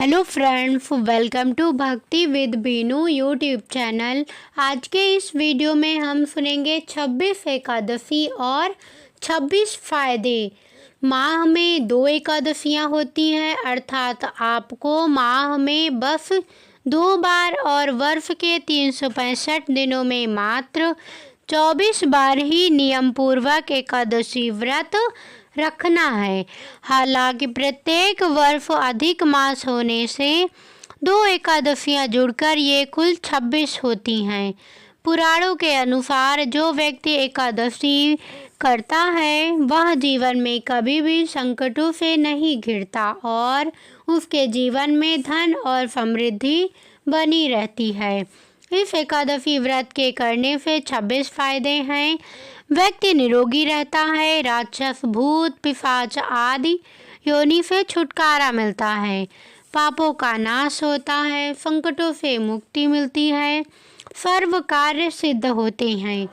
Hello friends, welcome to भक्ति with Binu YouTube channel. आज के इस वीडियो में हम सुनेंगे 26 एकादशी और 26 फायदे। माह में 2 एकादशियां होती हैं, अर्थात आपको माह में बस 2 बार और वर्ष के 365 दिनों में मात्र 24 बार ही नियम पूर्वक एकादशी व्रत रखना है। हालांकि प्रत्येक वर्ष अधिक मास होने से 2 एकादशियां जुड़कर ये कुल 26 होती हैं। पुराणों के अनुसार जो व्यक्ति एकादशी करता है वह जीवन में कभी भी संकटों से नहीं घिरता और उसके जीवन में धन और समृद्धि बनी रहती है। इस एकादशी व्रत के करने से 26 फायदे हैं। व्यक्ति निरोगी रहता है, राक्षस, भूत, पिशाच आदि योनि से छुटकारा मिलता है, पापों का नाश होता है, संकटों से मुक्ति मिलती है, सर्व कार्य सिद्ध होते हैं,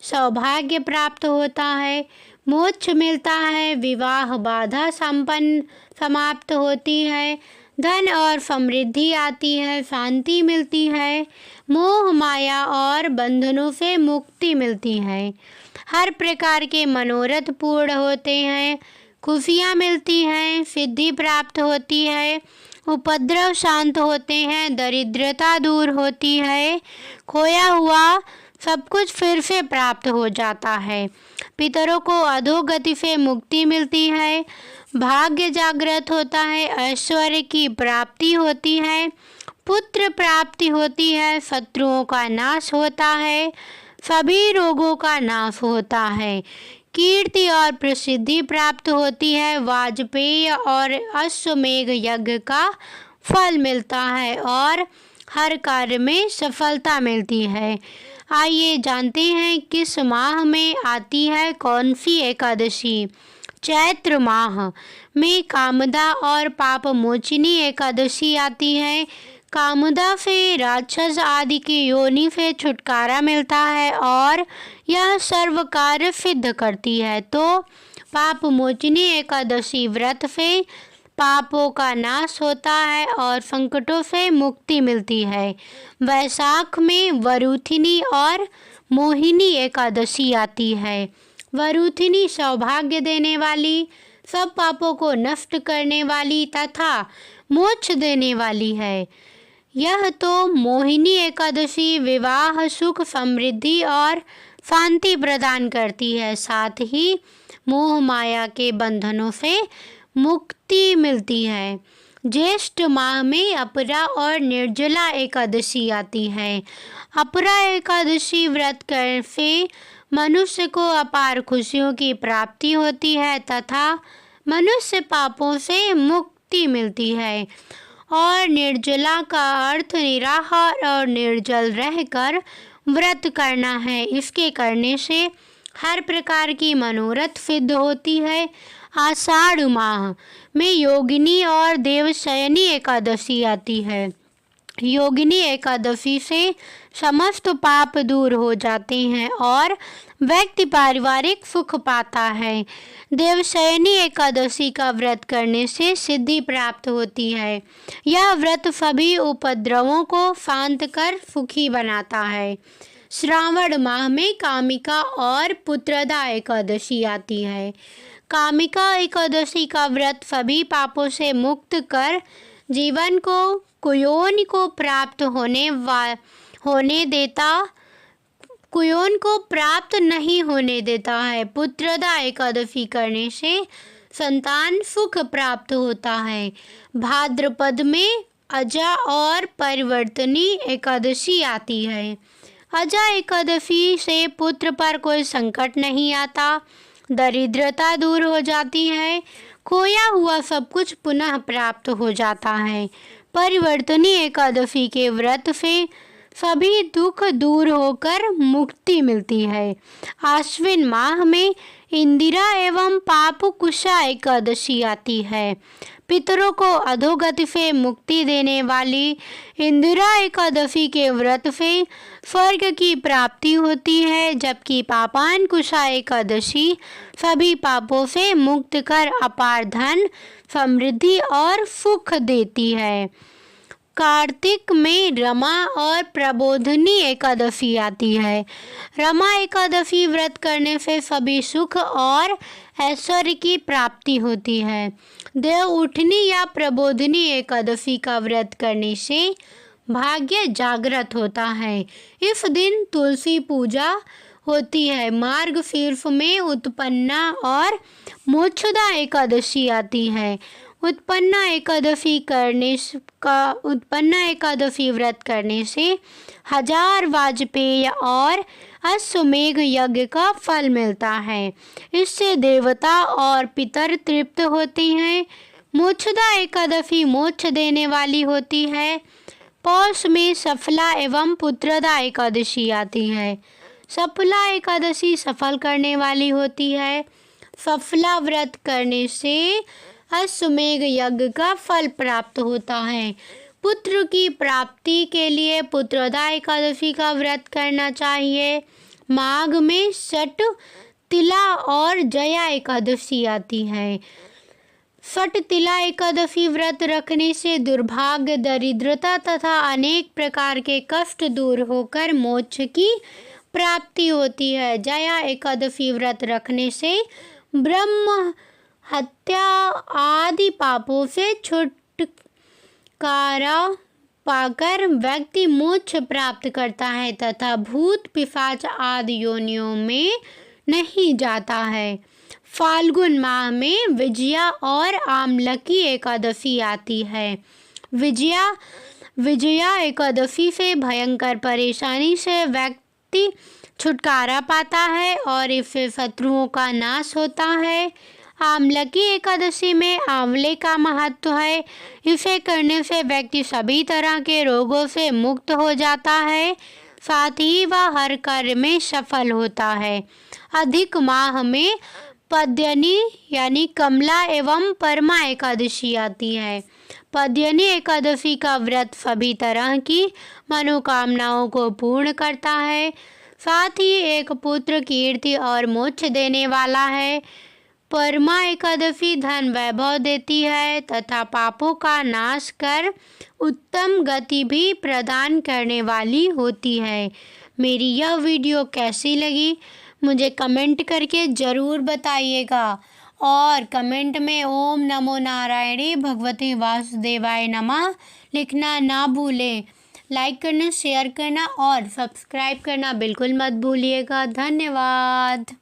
सौभाग्य प्राप्त होता है, मोक्ष मिलता है, विवाह बाधा संपन्न समाप्त होती है, धन और समृद्धि आती है, शांति मिलती है, मोह माया और बंधनों से मुक्ति मिलती है, हर प्रकार के मनोरथ पूर्ण होते हैं, खुशियाँ मिलती हैं, सिद्धि प्राप्त होती है, उपद्रव शांत होते हैं, दरिद्रता दूर होती है, खोया हुआ सब कुछ फिर से प्राप्त हो जाता है, पितरों को अधोगति से मुक्ति मिलती है, भाग्य जागृत होता है, ऐश्वर्य की प्राप्ति होती है, पुत्र प्राप्ति होती है, शत्रुओं का नाश होता है, सभी रोगों का नाश होता है, कीर्ति और प्रसिद्धि प्राप्त होती है, वाजपेय और अश्वमेघ यज्ञ का फल मिलता है और हर कार्य में सफलता मिलती है। आइए जानते हैं किस माह में आती है कौन सी एकादशी। चैत्र माह में कामदा और पाप मोचिनी एकादशी आती है। कामदा से राक्षस आदि की योनि से छुटकारा मिलता है और यह सर्व कार्य सिद्ध करती है। तो पाप मोचिनी एकादशी व्रत से पापों का नाश होता है और संकटों से मुक्ति मिलती है। वैशाख में वरुथिनी और मोहिनी एकादशी आती है। वरुथिनी सौभाग्य देने वाली, सब पापों को नष्ट करने वाली तथा मोक्ष देने वाली है। यह तो मोहिनी एकादशी विवाह, सुख, समृद्धि और शांति प्रदान करती है, साथ ही मोह माया के बंधनों से मुक्ति मिलती है। ज्येष्ठ माह में अपरा और निर्जला एकादशी आती है। अपरा एकादशी व्रत करने से मनुष्य को अपार खुशियों की प्राप्ति होती है तथा मनुष्य पापों से मुक्ति मिलती है। और निर्जला का अर्थ निराहार और निर्जल रहकर व्रत करना है। इसके करने से हर प्रकार की मनोरथ सिद्ध होती है। आषाढ़ माह में योगिनी और देवशयनी एकादशी आती है। योगिनी एकादशी से समस्त पाप दूर हो जाते हैं और व्यक्ति पारिवारिक सुख पाता है। देवशयनी एकादशी का व्रत करने से सिद्धि प्राप्त होती है। यह व्रत सभी उपद्रवों को शांत कर सुखी बनाता है। श्रावण माह में कामिका और पुत्रदा एकादशी आती है। कामिका एकादशी का व्रत सभी पापों से मुक्त कर जीवन को कुयोन को प्राप्त कुयोन को प्राप्त नहीं होने देता है। पुत्रदा एकादशी करने से संतान सुख प्राप्त होता है। भाद्रपद में अजा और परिवर्तनी एकादशी आती है। अजा एकादशी से पुत्र पर कोई संकट नहीं आता, दरिद्रता दूर हो जाती है, खोया हुआ सब कुछ पुनः प्राप्त हो जाता है। परिवर्तनी एकादशी के व्रत से सभी दुख दूर होकर मुक्ति मिलती है। आश्विन माह में इंदिरा एवं पापकुशा एकादशी आती है। पितरों को अधोगति से मुक्ति देने वाली इंदिरा एकादशी के व्रत से स्वर्ग की प्राप्ति होती है, जबकि पापांकुशा एकादशी सभी पापों से मुक्त कर अपार धन, समृद्धि और सुख देती है। कार्तिक में रमा और प्रबोधिनी एकादशी आती है। रमा एकादशी व्रत करने से सभी सुख और ऐश्वर्य की प्राप्ति होती है। देव उठनी या प्रबोधिनी एकादशी का व्रत करने से भाग्य जागृत होता है। इस दिन तुलसी पूजा होती है। मार्ग शीर्ष में उत्पन्ना और मोक्षदा एकादशी आती है। उत्पन्ना एकादशी व्रत करने से 1000 वाजपेय और अश्वमेघ यज्ञ का फल मिलता है। इससे देवता और पितर तृप्त होती हैं। मोक्षदा एकादशी मोक्ष देने वाली होती है। पौष में सफला एवं पुत्रदा एकादशी आती है। सफला एकादशी सफल करने वाली होती है। सफला व्रत करने से अश्वमेघ यज्ञ का फल प्राप्त होता है। पुत्र की प्राप्ति के लिए पुत्रदा एकादशी का व्रत करना चाहिए। माघ में षट तिला और जया एकादशी आती है। षट तिला एकादशी व्रत रखने से दुर्भाग्य, दरिद्रता तथा अनेक प्रकार के कष्ट दूर होकर मोक्ष की प्राप्ति होती है। जया एकादशी व्रत रखने से ब्रह्म हत्या आदि पापों से छुटकारा पाकर व्यक्ति मोक्ष प्राप्त करता है तथा भूत पिशाच आदि योनियों में नहीं जाता है। फाल्गुन माह में विजया और आमलकी एकादशी आती है। विजया एकादशी से भयंकर परेशानी से व्यक्ति छुटकारा पाता है और इससे शत्रुओं का नाश होता है। आमलकी एकादशी में आंवले का महत्व है। इसे करने से व्यक्ति सभी तरह के रोगों से मुक्त हो जाता है, साथ ही वह हर कार्य में सफल होता है। अधिक माह में पद्यनी यानी कमला एवं परमा एकादशी आती है। पद्यनी एकादशी का व्रत सभी तरह की मनोकामनाओं को पूर्ण करता है, साथ ही एक पुत्र कीर्ति और मोक्ष देने वाला है। परमा एकादशी धन वैभव देती है तथा पापों का नाश कर उत्तम गति भी प्रदान करने वाली होती है। मेरी यह वीडियो कैसी लगी मुझे कमेंट करके ज़रूर बताइएगा और कमेंट में ओम नमो नारायणी भगवते वासुदेवाय नमः लिखना ना भूलें। लाइक करना, शेयर करना और सब्सक्राइब करना बिल्कुल मत भूलिएगा। धन्यवाद।